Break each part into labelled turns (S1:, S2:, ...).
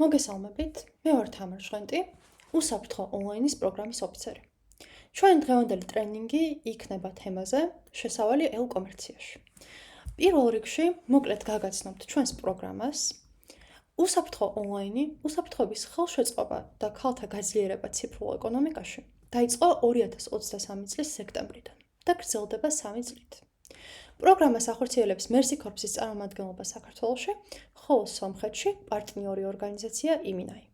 S1: მოგესალმებით, მე ვარ თამარ შვენტი, უსაფრთხო ონლაინის პროგრამის ოფიცერი. ჩვენ დღევანდელი ტრენინგი იქნება თემაზე შესავალი ელ-კომერციაში. პირველ რიგში მოკლედ გაგაცნობთ ჩვენს პროგრამას, უსაფრთხო ონლაინი, უსაფრთხოების ხელშეწყობა და ქალთა გაძლიერება ციფრულ ეკონომიკაში დაიწყო 2023 წლის სექტემბრიდან და გრძელდება 3 წლით. პროგრამას ახორციელებს Mercy Corps-ის წარმომადგენლობა საქართველოში, ხოლო სომხეთში პარტნიორი ორგანიზაცია იმინაი.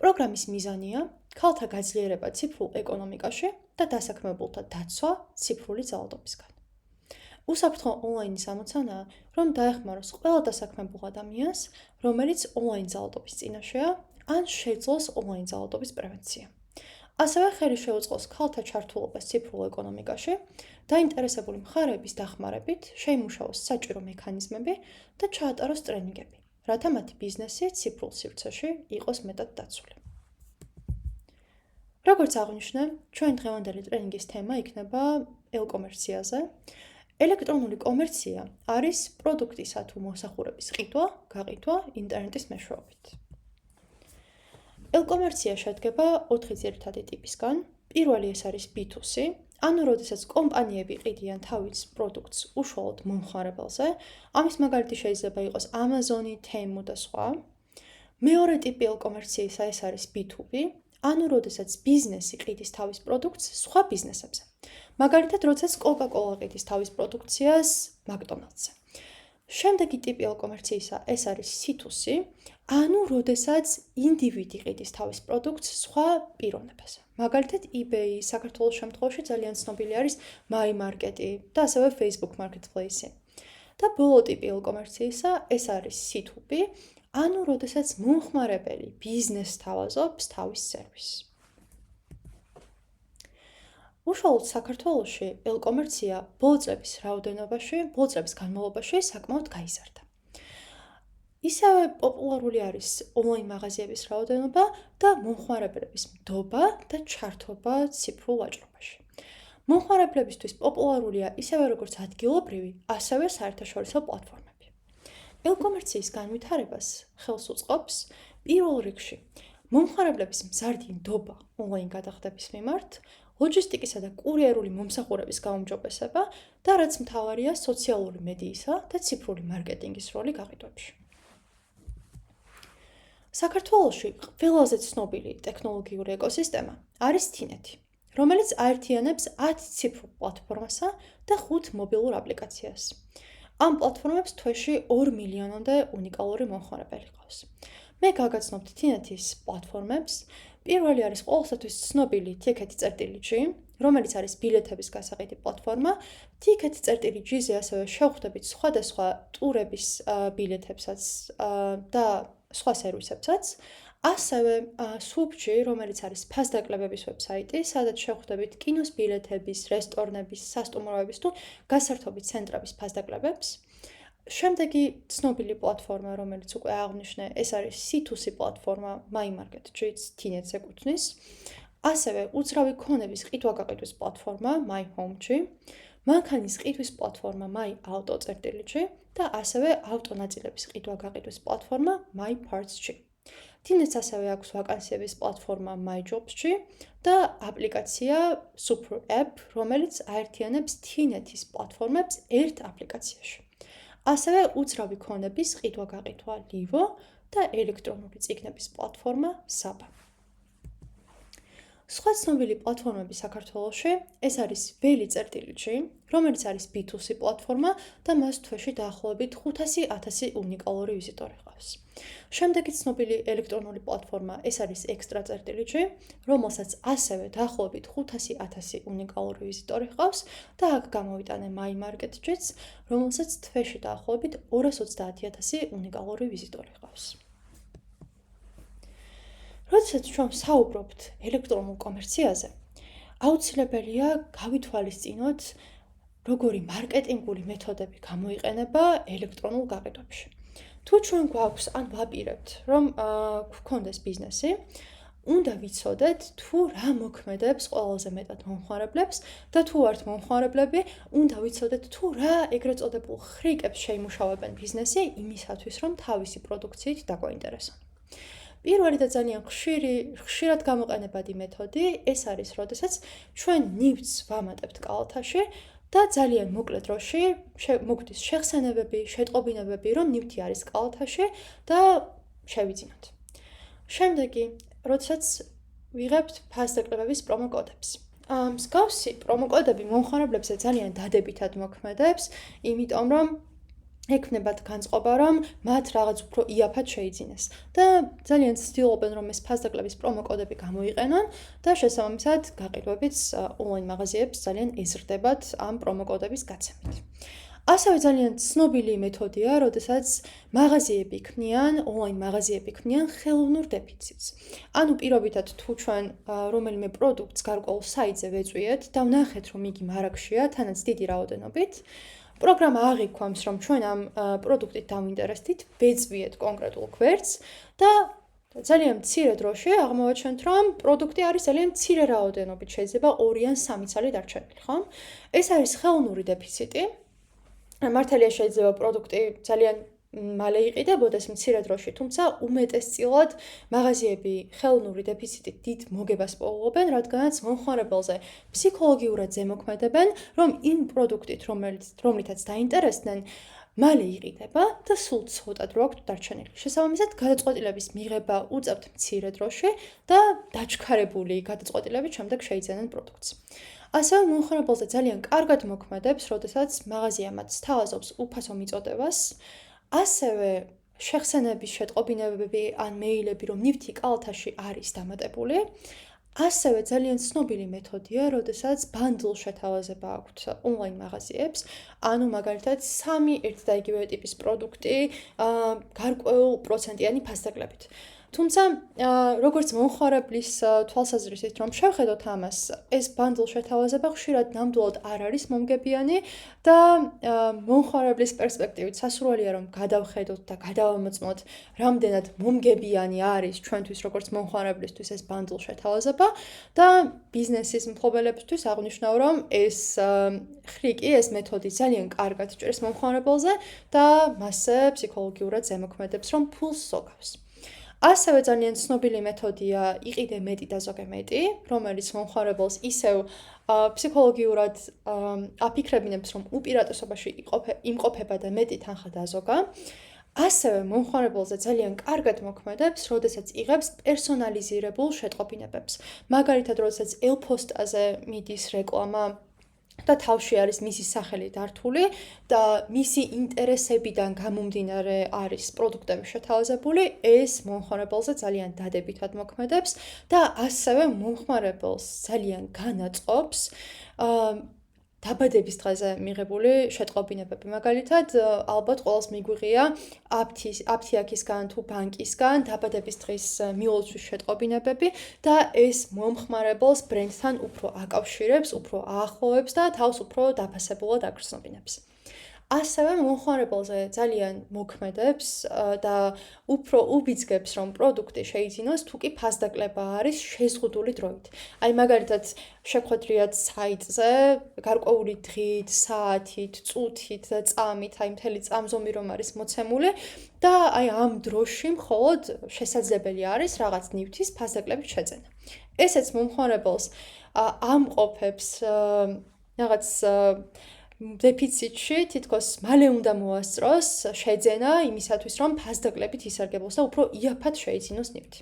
S1: პროგრამის მიზანია ქალთა გაძლიერება ციფრულ ეკონომიკაში და დასაქმებულთა დაცვა ციფრული ძალადობისგან. უსაფრთხო ონლაინის ამოცანაა, რომ დაეხმაროს ყველა დასაქმებულ ადამიანს, რომელიც ონლაინ ძალადობის წინაშეა, ან შეძლოს ონლაინ ძალადობის პრევენცია. ასევე ხელი შეუწყოს ქალთა ჩართულობას ციფრულ ეკონომიკაში, დაინტერესებული მხარეების დახმარებით შეიმუშაოს საჭირო მექანიზმები და ჩაატაროს ტრენინგები, რათა მათი ბიზნესი ციფრულ სივრცეში იყოს მეტად დაცული. როგორც აღვნიშნე, ჩვენ დღევანდელი ტრენინგის თემა იქნება ელ-კომერციაზე. ელექტრონული კომერცია არის პროდუქტისა თუ მომსახურების ყიდვა, გაყიდვა ინტერნეტის მეშვეობით. ელ-კომერცია შედგება 4 ძირითადი ტიპისგან. პირველი ეს არის B2C, ანუ როდესაც კომპანიები ყიდიან თავის პროდუქტს უშუალოდ მომხმარებელზე, ამის მაგალითი შეიძლება იყოს Amazon, Temu და სხვა. მეორე ტიპი ელ-კომერციისა ეს არის B2B, ანუ როდესაც ბიზნესი ყიდის თავის პროდუქტს სხვა ბიზნესებზე. მაგალითად, როდესაც Coca-Cola ყიდის თავის პროდუქციას McDonald's-ზე. შემდეგი ტიპი ელ-კომერციისა ეს არის C2C, ანუ როდესაც ინდივიდი ყიდის თავის პროდუქტს სხვა პიროვნებაზე. მაგალითად, eBay საქართველოს შემთხვევაში ძალიან ცნობილი არის My Market-ი და ასევე Facebook Marketplace-ი. და ბოლო ტიპი ელ-კომერციისა ეს არის C2B, ანუ როდესაც მომხმარებელი ბიზნესს თავაზობს თავის სერვისს. უშუალოდ საქართველოში ელ-კომერცია ბოლო წლების განმავლობაში საკმაოდ გაიზარდა. ისევე პოპულარული არის ონლაინ მაღაზიების რაოდენობა და მომხმარებლების ნდობა და ჩართობა ციფრულ ვაჭრობაში. მომხმარებლებისთვის პოპულარულია ისევე როგორც ადგილობრივი, ასევე საერთაშორისო პლატფორმები. ელ-კომერციის განვითარებას ხელს უწყობს პირველ რიგში მომხმარებლების მზარდი ნდობა ონლაინ გადახდების მიმართ, ლოჯისტიკისა და კურიერული მომსახურების გაუმჯობესება და რაც მთავარია სოციალური მედიისა და ციფრული მარკეტინგის როლი გაყიდვებში. საქართველოში ყველაზე ცნობილი ტექნოლოგიური ეკოსისტემა არის TNET, რომელიც აერთიანებს 10 ციფრულ პლატფორმასა და 5 მობილურ აპლიკაციას. ამ პლატფორმებს თვეში 2 მილიონამდე უნიკალური მომხმარებელი ყავს. მე გაგაცნობთ TNET-ის პლატფორმებს. პირველი არის ყოველსათვის ცნობილი Ticket.gr, რომელიც არის ბილეთების გასაყიდი პლატფორმა. Ticket.gr-ზე ასევე შევხვდებით სხვადასხვა ტურების ბილეთებსაც და სხვა სერვისებსაც. ასევე Swoop.gr, რომელიც არის ფასდაკლებების ვებსაიტი, სადაც შევხვდებით კინოს ბილეთების, რესტორნების, სასტუმროების თუ გასართობი ცენტრების ფასდაკლებებს. შემდეგი ცნობილი პლატფორმა, რომელიც უკვე აღვნიშნე, ეს არის C2C პლატფორმა My Market-იც TNET-ს ეკუთვნის. ასევე უძრავი ქონების ყიდვა-გაყიდვის პლატფორმა My Home.gr, მანქანის ყიდვის პლატფორმა My Auto.gr და ასევე ავტონაწილების ყიდვა-გაყიდვის პლატფორმა My Parts.gr. TNET-ს ასევე აქვს ვაკანსიების პლატფორმა My Jobs.gr და აპლიკაცია Super App, რომელიც აერთიანებს TNET-ის პლატფორმებს ერთ აპლიკაციაში. ასევე უძრავი ქონების ყიდვა-გაყიდვა Livo და ელექტრონული წიგნების პლატფორმა Saba. სხვა ცნობილი პლატფორმები საქართველოში ეს არის Veli.gr, რომელიც არის B2C პლატფორმა და მას თვეში დაახლოებით 500,000 უნიკალური ვიზიტორი ყავს. შემდეგი ცნობილი ელექტრონული პლატფორმა ეს არის Extra.gr, რომელსაც ასევე დაახლოებით 500,000 უნიკალური ვიზიტორი ყავს და აქ გამოვიტანე My Market.gr, რომელსაც თვეში დაახლოებით 230,000 უნიკალური ვიზიტორი ყავს. როდესაც ჩვენ საუბრობთ ელექტრონულ კომერციაზე, აუცილებელია გავითვალისწინოთ, როგორი მარკეტინგული მეთოდები გამოიყენება ელექტრონულ გაყიდვებში. თუ ჩვენ გვაქვს ან ვაპირებთ, რომ გვქონდეს ბიზნესი, უნდა ვიცოდეთ, თუ რა მოქმედებს ყველაზე მეტად მომხმარებლებს და თუ ართ მომხმარებლები, უნდა ვიცოდეთ, თუ რა ეგრეთ წოდებულ ხრიკებს შეიმუშავებენ ბიზნესი იმისათვის, რომ თავისი პროდუქციით დაგვაინტერესონ. პირველი და ძალიან ხშირად გამოყენებადი მეთოდი ეს არის, როდესაც ჩვენ ნივთს ვამატებთ კალათაში და ძალიან მოკლე დროში მოგვდის შეხსენებები, შეტყობინებები, რომ ნივთი არის კალათაში და შევიძინოთ. შემდეგი, როდესაც ვიღებთ ფასდაკლებების პრომოკოდებს. მსგავსი პრომოკოდები მომხმარებლებსაც ძალიან დადებითად მოქმედებს, იმიტომ რომ ექნებათ განწყობა, რომ მათ რაღაც უფრო იაფად შეიძინეს და ძალიან ცდილობენ, რომ ეს ფასდაკლების პრომოკოდები გამოიყენონ და შესაბამისად გაყიდვებიც ონლაინ მაღაზიებს ძალიან ეზრდებათ ამ პრომოკოდების გაცემით. ასევე ძალიან ცნობილი მეთოდია, როდესაც ონლაინ მაღაზიები ქმნიან ხელოვნურ დეფიციტს. ანუ პირობითად თუ ჩვენ რომელიმე პროდუქტს გარკვეულ საიტზე ვეწვიეთ და ვნახეთ, რომ იგი მარაგშია, თანაც დიდი რაოდენობით, პროგრამა აღიქვამს, რომ ჩვენ ამ პროდუქტით დავინტერესდით, ვეწვიეთ კონკრეტულ გვერდს და ძალიან მცირე დროში აღმოვაჩენთ, რომ პროდუქტი არის ძალიან მცირე რაოდენობით, შეიძლება 2 ან 3 ცალი დარჩენილი, ხო? ეს არის ხელოვნური დეფიციტი. მართალია შეიძლება პროდუქტი ძალიან მალე იყიდებოდეს მცირე დროში, თუმცა უმეტესწილად მაღაზიები ხელოვნური დეფიციტით დიდ მოგებას პოულობენ, რადგანაც მომხმარებელზე ფსიქოლოგიურად ზემოქმედებენ, რომ იმ პროდუქტით, რომლითაც დაინტერესდნენ, მალე იყიდება და სულ ცოტა დრო აქვთ დარჩენილი. შესაბამისად, გადაწყვეტილების მიღება უწევთ მცირე დროში და დაჩქარებული გადაწყვეტილებით შემდეგ შეიძენენ პროდუქტს. ასევე მომხმარებელზე ძალიან კარგად მოქმედებს, როდესაც მაღაზია მათ სთავაზობს უფასო მიწოდებას, ასევე შეხსენების შეტყობინებები ან მეილები, რომ ნივთი კალათაში არის დამატებული. ასევე ძალიან ცნობილი მეთოდია, როდესაც ბანდლ შეთავაზება აქვთ ონლაინ მაღაზიებს, ანუ მაგალითად 3 ერთ და იგივე ტიპის პროდუქტი გარკვეულ პროცენტიანი ფასდაკლებით. თუმცა, როგორც მომხმარებლის თვალსაზრისით რომ შევხედოთ ამას, ეს ბანდლ შეთავაზება ხშირად ნამდვილად არ არის მომგებიანი და მომხმარებლის პერსპექტივით სასურველია რომ გადავხედოთ და გადავამოწმოთ, რამდენად მომგებიანი არის ჩვენთვის როგორც მომხმარებლისთვის ეს ბანდლ შეთავაზება და ბიზნესის მფლობელებისთვის აღნიშნავ, რომ ეს ხრიკი, ეს მეთოდი ძალიან კარგად ჭერს მომხმარებელზე და მასზე ფსიქოლოგიურად ზემოქმედებს, რომ ფულს ზოგავს. ასევე ძალიან ცნობილი მეთოდია იყიდე მეტი და ზოგე მეტი, რომელიც მომხმარებელს ისევ ფსიქოლოგიურად აფიქრებინებს, რომ უპირატესობაში იმყოფება და მეტი თანხა დაზოგა. ასევე მომხმარებელზე ძალიან კარგად მოქმედებს, როდესაც იღებს პერსონალიზირებულ შეტყობინებებს. მაგალითად, როდესაც ელფოსტაზე მიდის რეკლამა და თავში არის მისი სახელი დართული და მისი ინტერესებიდან გამომდინარე არის პროდუქტები შეთავაზებული, ეს მომხმარებელზე ძალიან დადებითად მოქმედებს და ასევე მომხმარებელს ძალიან განაწყობს დაბადების დღეზე მიღებული შეტყობინებები. მაგალითად, ალბათ ყველას მიგვიღია აფთიაქისგან თუ ბანკისგან დაბადების დღის მილოცვის შეტყობინებები და ეს მომხმარებელს ბრენდთან უფრო აკავშირებს, უფრო აახლოვებს და თავს უფრო დაფასებულად აგრძნობინებს. ასევე მომხმარებელზე ძალიან მოქმედებს და უფრო უბიძგებს, რომ პროდუქტი შეიძინოს, თუ კი ფასდაკლება არის შეზღუდული დროით. აი მაგალითად, შეხვედრიათ საიტზე გარკვეული დღით, საათით, წუთით და წამით, აი მთელი წამზომი რომ არის მოცემული და აი ამ დროში მხოლოდ შესაძლებელი არის რაღაც ნივთის ფასდაკლებით შეძენა. ესეც მომხმარებელს ამყოფებს რაღაც დეფიციტში, თითქოს მალე უნდა მოასწროს შეძენა იმისათვის, რომ ფასდაკლებით ისარგებლოს და უფრო იაფად შეიძინოს ნივთი.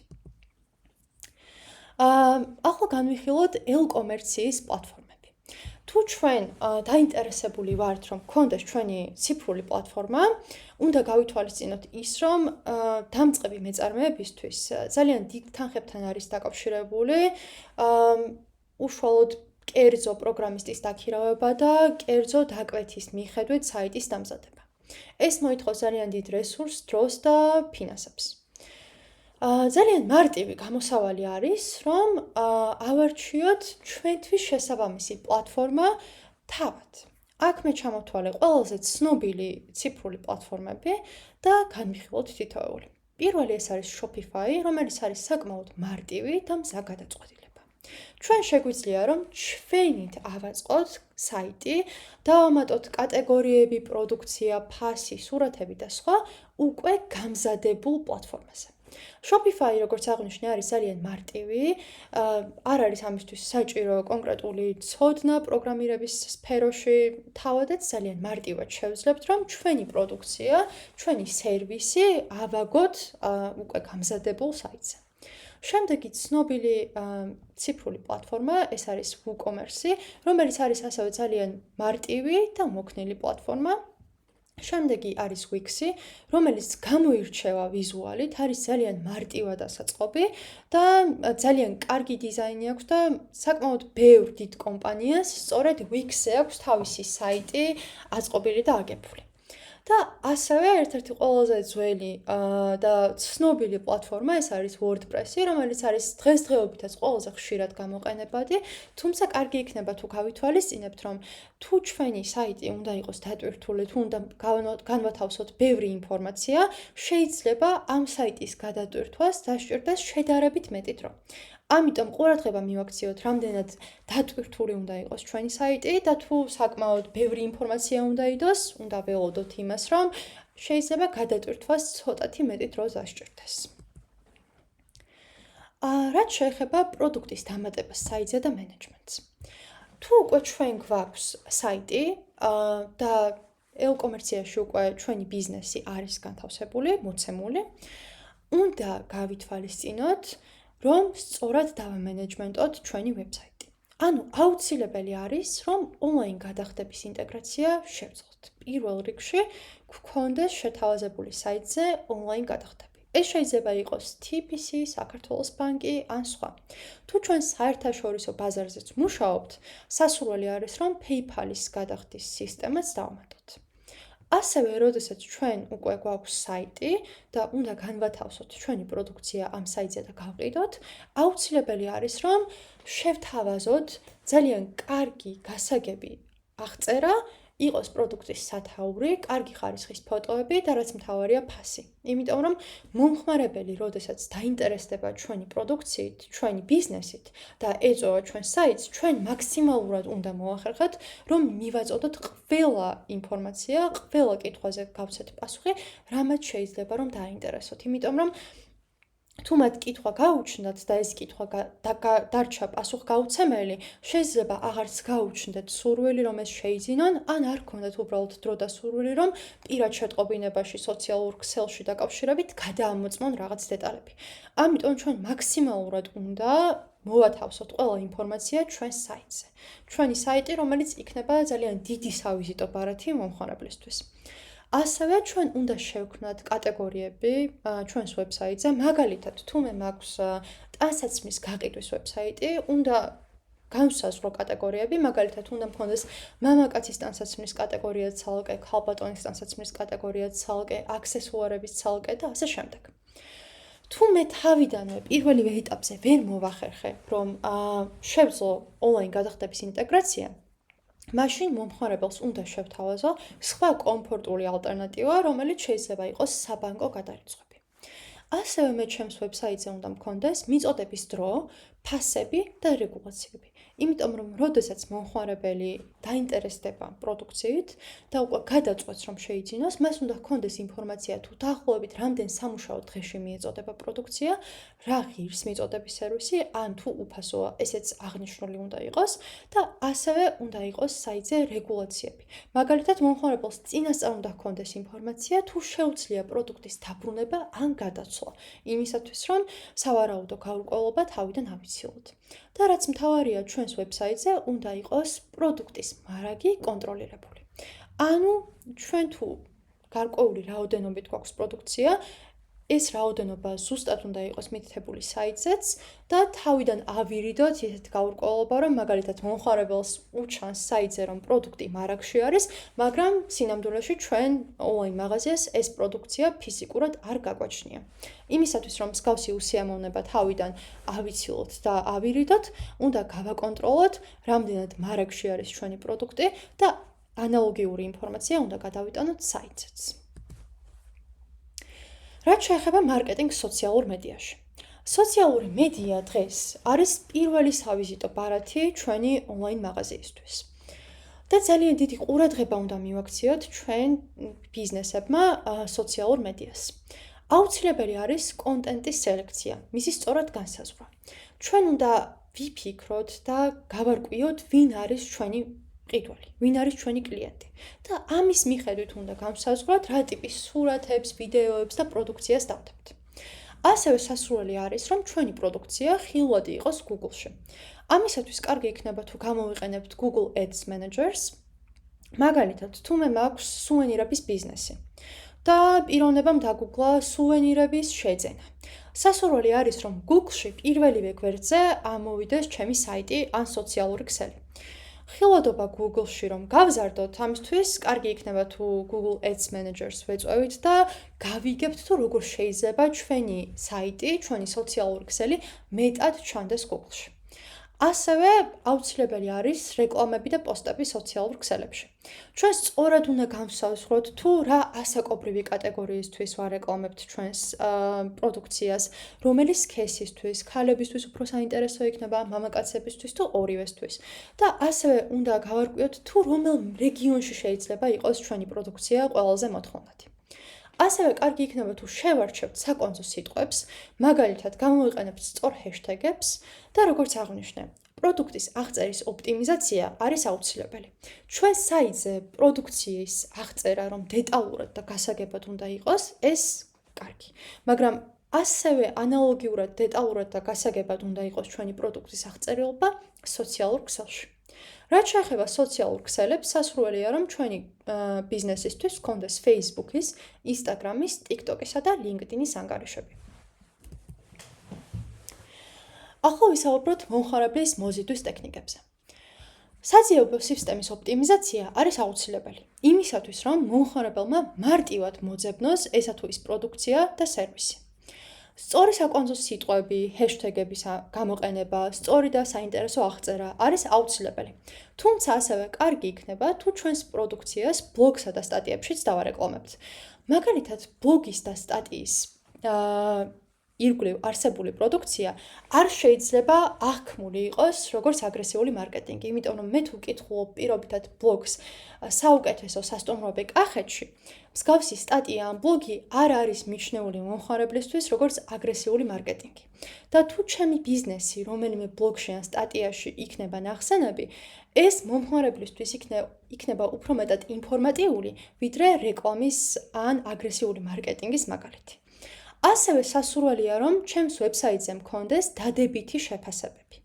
S1: ახლა განვიხილოთ ელ-კომერციის პლატფორმები. თუ ჩვენ დაინტერესებული ვართ, რომ გქონდეს ჩვენი ციფრული პლატფორმა, უნდა გავითვალისწინოთ ის, რომ დამწყები მეწარმეებისთვის ძალიან დიდ თანხებთან არის დაკავშირებული უშუალოდ კერძო პროგრამისტის დაქირავება და კერძო დაკვეთის მიხედვით საიტის დამზადება. ეს მოითხოვს ძალიან დიდ რესურსს, დროს და ფინანსებს. ძალიან მარტივი გამოსავალი არის, რომ ავარჩიოთ ჩვენთვის შესაბამისი პლატფორმა თავად. აქ მე ჩამოვთვალე ყველაზე ცნობილი ციფრული პლატფორმები და განვიხილოთ თითოეული. პირველი ეს არის Shopify, რომელიც არის საკმაოდ მარტივი და მზა გადაწყვეტილება. ჩვენ შეგვიძლია, რომ ჩვენით ავაწყოთ საიტი, დავამატოთ კატეგორიები, პროდუქცია, ფასი, სურათები და სხვა უკვე გამზადებულ პლატფორმაზე. Shopify, როგორც აღნიშნე, არის ძალიან მარტივი, არ არის ამისთვის საჭირო კონკრეტული ცოდნა პროგრამირების სფეროში, თავადაც ძალიან მარტივად შევძლებთ, რომ ჩვენი პროდუქცია, ჩვენი სერვისი ავაგოთ უკვე გამზადებულ საიტზე. შემდეგი ცნობილი ციფრული პლატფორმა, ეს არის WooCommerce, რომელიც არის ასევე ძალიან მარტივი და მოქნილი პლატფორმა. შემდეგი არის Wix-ი, რომელიც გამოირჩევა ვიზუალით, არის ძალიან მარტივად ასაწყობი და ძალიან კარგი დიზაინი აქვს და საკმაოდ ბევრ დიდ კომპანიას სწორედ Wix-ზე აქვს თავისი საიტი აწყობილი და აგებული. და ასევე ერთ-ერთი ყველაზე ძველი და ცნობილი პლატფორმა ეს არის WordPress-ი, რომელიც არის დღესდღეობითაც ყველაზე ხშირად გამოყენებადი, თუმცა კარგი იქნება თუ გავითვალისწინებთ, რომ თუ ჩვენი საიტი უნდა იყოს დატვირთული, თუ უნდა განვათავსოთ ბევრი ინფორმაცია, შეიძლება ამ საიტის გადატვირთვას დასჭირდეს შედარებით მეტი დრო. ამიტომ ყურადღება მივაქციოთ, რამდენად დატვირთული უნდა იყოს ჩვენი საიტი და თუ საკმაოდ ბევრი ინფორმაცია უნდა იდოს, უნდა ველოდოთ იმას, რომ შეიძლება გადატვირთვას ცოტათი მეტი დრო დასჭირდეს. რაც შეეხება პროდუქტის დამატებას საიტზე და მენეჯმენტს. თუ უკვე ჩვენ გვაქვს საიტი და e-კომერციაში უკვე ჩვენი ბიზნესი არის განთავსებული, მოცემული, უნდა გავითვალისწინოთ, რომ სწორად დავამენეჯმენტოთ ჩვენი ვებსაიტი. ანუ აუცილებელი არის, რომ ონლაინ გადახდების ინტეგრაცია შევძლოთ. პირველ რიგში გვქონდეს შეთავაზებული საიტზე ონლაინ გადახდები. ეს შეიძლება იყოს TPC, საქართველოს ბანკი ან სხვა. თუ ჩვენ საერთაშორისო ბაზარზეც მუშაობთ, სასურველი არის, რომ PayPal-ის გადახდის სისტემაც დავამატოთ. ასევე, როდესაც ჩვენ უკვე გვაქვს საიტი და უნდა განვათავსოთ ჩვენი პროდუქცია ამ საიტზე და გავყიდოთ, აუცილებელი არის, რომ შევთავაზოთ ძალიან კარგი გასაგები აღწერა, იყოს პროდუქტის სათაური, კარგი ხარისხის ფოტოები და რაც მთავარია ფასი. იმიტომ რომ მომხმარებელი, როდესაც დაინტერესდება ჩვენი პროდუქციით, ჩვენი ბიზნესით და ეწოვა ჩვენ საიტს, ჩვენ მაქსიმალურად უნდა მოახერხოთ, რომ მივაწოდოთ ყველა ინფორმაცია, ყველა კითხვაზე გავცეთ პასუხი, რამაც შეიძლება რომ დაინტერესოთ. იმიტომ რომ თუ მათ კითხვა გაუჩნდათ და ეს კითხვა დარჩა პასუხგაუცემელი, შეიძლება აღარც გაუჩნდეთ სურვილი, რომ ეს შეიძინონ, ან არ გქონდათ უბრალოდ დრო და სურვილი, რომ პირად შეტყობინებაში, სოციალურ ქსელში დაკავშირებით გადაამოწმონ რაღაც დეტალები. ამიტომ ჩვენ მაქსიმალურად უნდა მოვათავსოთ ყველა ინფორმაცია ჩვენ საიტზე. ჩვენი საიტი, რომელიც იქნება ძალიან დიდი სავიზიტო ბარათი მომხმარებლისთვის. ასევე ჩვენ უნდა შევქმნათ კატეგორიები ჩვენს ვებსაიტზე, მაგალითად, თუ მე მაქვს ტანსაცმლის გაყიდვის ვებსაიტი, უნდა განვსაზღვრო კატეგორიები, მაგალითად, უნდა მქონდეს მამაკაცის ტანსაცმლის კატეგორია ცალკე, ქალბატონის ტანსაცმლის კატეგორია ცალკე, აქსესუარების ცალკე და ასე შემდეგ. თუ მე თავიდანვე პირველივე ეტაპზე ვერ მოვახერხე, რომ შევძლო ონლაინ გადახდების ინტეგრაცია, მაშინ მომხმარებელს უნდა შევთავაზო სხვა კომფორტული ალტერნატივა, რომელიც შეიძლება იყოს საბანკო გადარიცხვები. ასევე მე ჩემს ვებსაიტზე უნდა მქონდეს მიწოდების დრო, ფასები და რეგულაციები. იმიტომ რომ როდესაც მომხმარებელი დაინტერესდება პროდუქციით და უკვე გადაწყვეტს რომ შეიძინოს, მას უნდა ჰქონდეს ინფორმაცია თუ დაახლოებით რამდენ სამუშაო დღეში მიეწოდება პროდუქცია, რა ღირს მიწოდების სერვისი, ან თუ უფასოა, ესეც აღნიშნული უნდა იყოს და ასევე უნდა იყოს საიტზე რეგულაციები. მაგალითად, მომხმარებელს წინასწარ უნდა ჰქონდეს ინფორმაცია თუ შეუძლია პროდუქტის დაბრუნება ან გადაცვლა, იმისათვის რომ სავარაუდო გაურკვევლობა თავიდან ავიცილოთ. და რაც მთავარია ჩვენს ვებსაიტზე უნდა იყოს პროდუქტის მარაგი კონტროლირებული. ანუ ჩვენ თუ გარკვეული რაოდენობით გვაქვს პროდუქცია, ეს რაოდენობა ზუსტად უნდა იყოს მითითებული საიტზეც და თავიდან ავირიდოთ ისეთ გაურკვევლობა, რომ მაგალითად მომხმარებელს უჩანს საიტზე, რომ პროდუქტი მარაგში არის, მაგრამ სინამდვილეში ჩვენ ონლაინ მაღაზიას ეს პროდუქცია ფიზიკურად არ გაგვაჩნია. იმისათვის, რომ მსგავსი უსიამოვნება თავიდან ავიცილოთ და ავირიდოთ, უნდა გავაკონტროლოთ, რამდენად მარაგში არის ჩვენი პროდუქტი და ანალოგიური ინფორმაცია უნდა გადავიტანოთ საიტზეც. რაც შეეხება მარკეტინგს სოციალურ მედიაში. სოციალური მედია დღეს არის პირველი სავიზიტო ბარათი ჩვენი ონლაინ მაღაზიისთვის. და ძალიან დიდი ყურადღება უნდა მივაქციოთ ჩვენ ბიზნესებმა სოციალურ მედიას. აუცილებელი არის კონტენტის სელექცია, მისი სწორად განსაზღვრა. ჩვენ უნდა ვიფიქროთ და გავარკვიოთ, ვინ არის ჩვენი მყიდველი, ვინ არის ჩვენი კლიენტი. და ამის მიხედვით უნდა განსაზღვროთ, რა ტიპის სურათებს, ვიდეოებს და პროდუქციას დავდებთ. ასევე სასურველი არის, რომ ჩვენი პროდუქცია ხილვადი იყოს Google-ში. ამისათვის კარგი იქნება თუ გამოვიყენებთ Google Ads Managers. მაგალითად, თუ მე მაქვს სუვენირების ბიზნესი და პიროვნებამ დაგუგლა სუვენირების შეძენა. სასურველი არის, რომ Google-ში პირველივე გვერდზე ამოვიდეს ჩემი საიტი ან სოციალური ქსელი. ხილვადობა Google-ში რომ გავზარდოთ, ამისთვის კარგი იქნება თუ Google Ads Managers ვეწვევით და გავიგებთ თუ როგორ შეიძლება ჩვენი საიტი, ჩვენი სოციალური ქსელი მეტად ჩანდეს Google-ში. ასევე აუცილებელი არის რეკლამები და პოსტები სოციალურ ქსელებში. ჩვენ სწორად უნდა განსაზღვროთ თუ რა ასაკობრივი კატეგორიისთვის ვარეკლამებთ ჩვენს პროდუქციას, რომელი სქესისთვის, ქალებისთვის უფრო საინტერესო იქნება, მამაკაცებისთვის თუ ორივესთვის. და ასევე უნდა გავარკვიოთ თუ რომელ რეგიონში შეიძლება იყოს ჩვენი პროდუქცია ყველაზე მოთხოვნადი. ასევე კარგი იქნება თუ შევარჩევთ საკონცო სიტყვებს, მაგალითად გამოვიყენებთ სწორ ჰეშტეგებს და როგორც აღვნიშნე, პროდუქტის აღწერის ოპტიმიზაცია არის აუცილებელი. ჩვენ საიტზე პროდუქციის აღწერა რომ დეტალურად და გასაგებად უნდა იყოს, ეს კარგი. მაგრამ ასევე ანალოგიურად დეტალურად და გასაგებად უნდა იყოს ჩვენი პროდუქტის აღწერილობა სოციალურ ქსელში. რაც შეეხება სოციალურ ქსელებს, სასურველია რომ ჩვენი ბიზნესისთვის ჰქონდეს Facebook-ის, Instagram-ის, TikTok-ისა და LinkedIn-ის ანგარიშები. ახლა ვისაუბროთ მომხმარებლის მოზიდვის ტექნიკებზე. საძიებო სისტემის ოპტიმიზაცია არის აუცილებელი, იმისათვის რომ მომხმარებელმა მარტივად მოძებნოს ესა თუ ის პროდუქცია და სერვისი. სწორი საკონცო სიტყვები, ჰეშტეგების გამოყენება, სწორი და საინტერესო აღწერა არის აუცილებელი. თუმცა ასევე კარგი იქნება თუ ჩვენს პროდუქციას ბლოგსა და სტატიებშიც დავარეკლამებთ. მაგალითად, ბლოგის და სტატიის ირგვლივ არსებული პროდუქცია არ შეიძლება აღქმული იყოს როგორც აგრესიული მარკეტინგი, იმიტომ რომ მე თუ ვკითხულობ პირობითად ბლოგს საუკეთესო სასტუმროები კახეთში, მსგავსი სტატია ან ბლოგი არ არის მიჩნეული მომხმარებლისთვის როგორც აგრესიული მარკეტინგი. და თუ ჩემი ბიზნესი რომელიმე ბლოგში ან სტატიაში იქნება ნახსენები, ეს მომხმარებლისთვის იქნება უფრო მეტად ინფორმატიული, ვიდრე რეკლამის ან აგრესიული მარკეტინგის მაგალითი. ასევე სასურველია, რომ ჩემს ვებსაიტზე მქონდეს დადებითი შეფასებები.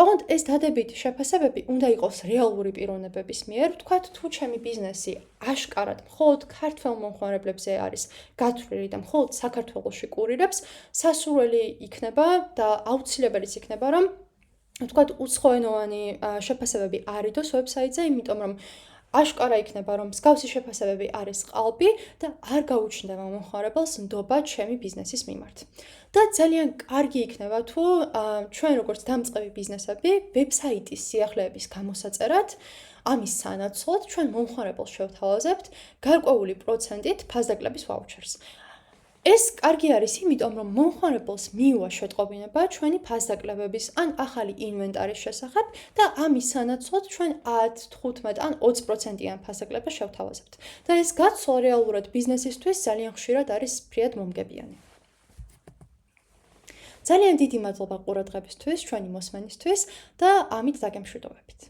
S1: ოღონდ ეს დადებითი შეფასებები უნდა იყოს რეალური პიროვნებების მიერ, ვთქვათ, თუ ჩემი ბიზნესი აშკარად მხოლოდ ქართველ მომხმარებლებზე არის გათვლილი და მხოლოდ საქართველოში კურირებს, სასურველი იქნება და აუცილებელიც იქნება, რომ ვთქვათ, უცხოენოვანი შეფასებები არ იდოს ვებსაიტზე, იმიტომ რომ აშკარა იქნება, რომ მსგავსი შეფასებები არის ყალბი და არ გაუჩნდება მომხმარებელს ნდობა ჩემი ბიზნესის მიმართ. და ძალიან კარგი იქნება, თუ ჩვენ როგორც დამწყები ბიზნესები, ვებსაიტის სიახლეების გამოსაწერად, ამის სანაცვლოდ ჩვენ მომხმარებელს შევთავაზებთ გარკვეული პროცენტით ფასდაკლების ვაუჩერს. ეს კარგი არის იმიტომ, რომ მომხმარებელს მიუვა შეტყობინება ჩვენი ფასდაკლებების ან ახალი ინვენტარის შესახებ და ამის სანაცვლოდ ჩვენ 10, 15 ან 20%-იან ფასდაკლებას შევთავაზებთ. და ეს გაცვლა რეალურად ბიზნესისთვის ძალიან ხშირად არის ფრიად მომგებიანი. ძალიან დიდი მადლობა ყურადღებისთვის, ჩვენი მოსმენისთვის და ამით დაგემშვიდობებით.